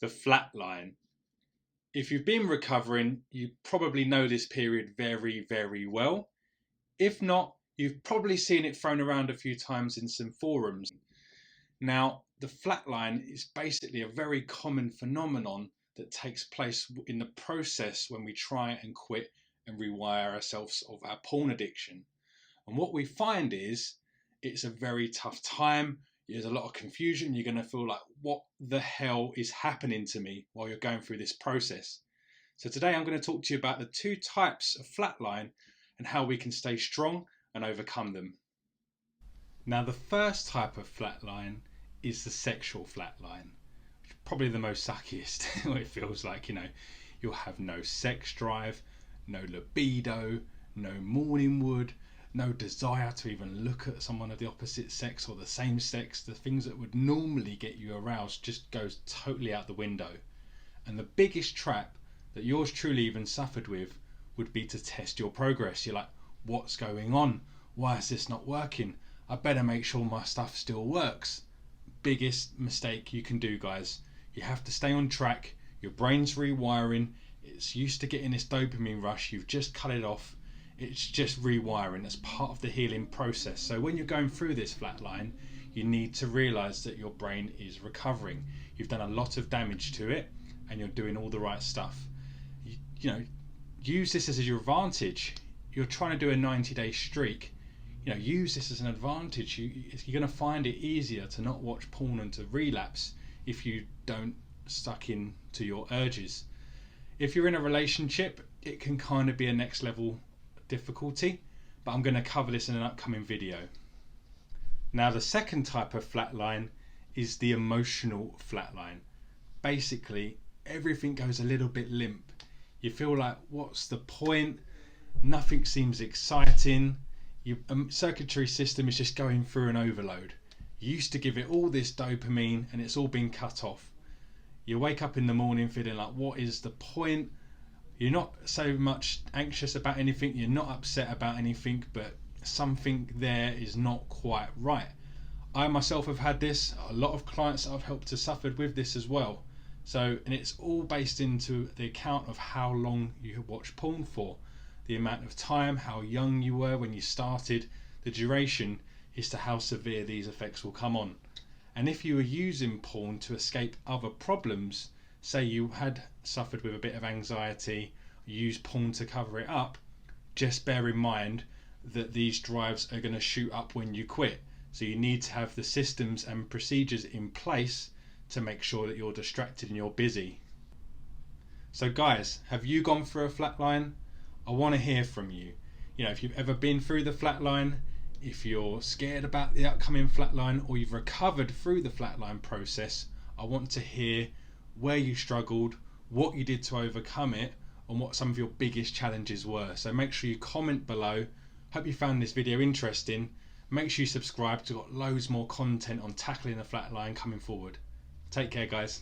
The flatline. If you've been recovering, you probably know this period very, very well. If not, you've probably seen it thrown around a few times in some forums. Now, the flatline is basically a very common phenomenon that takes place in the process when we try and quit and rewire ourselves of our porn addiction. And what we find is it's a very tough time. There's a lot of confusion. You're going to feel like, what the hell is happening to me while you're going through this process? So today I'm going to talk to you about the two types of flatline and how we can stay strong and overcome them. Now, the first type of flatline is the sexual flatline. Probably the most suckiest. It feels like, you'll have no sex drive, no libido, no morning wood, no desire to even look at someone of the opposite sex or the same sex. The things that would normally get you aroused just goes totally out the window. And the biggest trap that yours truly even suffered with would be to test your progress. You're like, what's going on? Why is this not working? I better make sure my stuff still works. Biggest mistake you can do, guys. You have to stay on track. Your brain's rewiring. It's used to getting this dopamine rush. You've just cut it off. It's just rewiring. That's part of the healing process. So when you're going through this flatline, you need to realize that your brain is recovering. You've done a lot of damage to it and you're doing all the right stuff. Use this as your advantage. You're trying to do a 90-day streak. Use this as an advantage. You're going to find it easier to not watch porn and to relapse if you don't suck in to your urges. If you're in a relationship, it can kind of be a next level difficulty, but I'm going to cover this in an upcoming video. Now, the second type of flatline is the emotional flatline. Basically, everything goes a little bit limp. You feel like, what's the point? Nothing seems exciting. Your circuitry system is just going through an overload. You used to give it all this dopamine and it's all been cut off. You wake up in the morning feeling like, what is the point? You're not so much anxious about anything, you're not upset about anything, but something there is not quite right. I myself have had this. A lot of clients that I've helped have suffered with this as well. And it's all based into the account of how long you watch porn for. The amount of time, how young you were when you started, the duration is to how severe these effects will come on. And if you were using porn to escape other problems, say you had suffered with a bit of anxiety, use porn to cover it up, just bear in mind that these drives are going to shoot up when you quit. So you need to have the systems and procedures in place to make sure that you're distracted and you're busy. So guys, have you gone through a flatline? I want to hear from you. If you've ever been through the flatline, if you're scared about the upcoming flatline, or you've recovered through the flatline process, I want to hear where you struggled, what you did to overcome it, and what some of your biggest challenges were. So make sure you comment below. Hope you found this video interesting. Make sure you subscribe, because I've got loads more content on tackling the flatline coming forward. Take care, guys.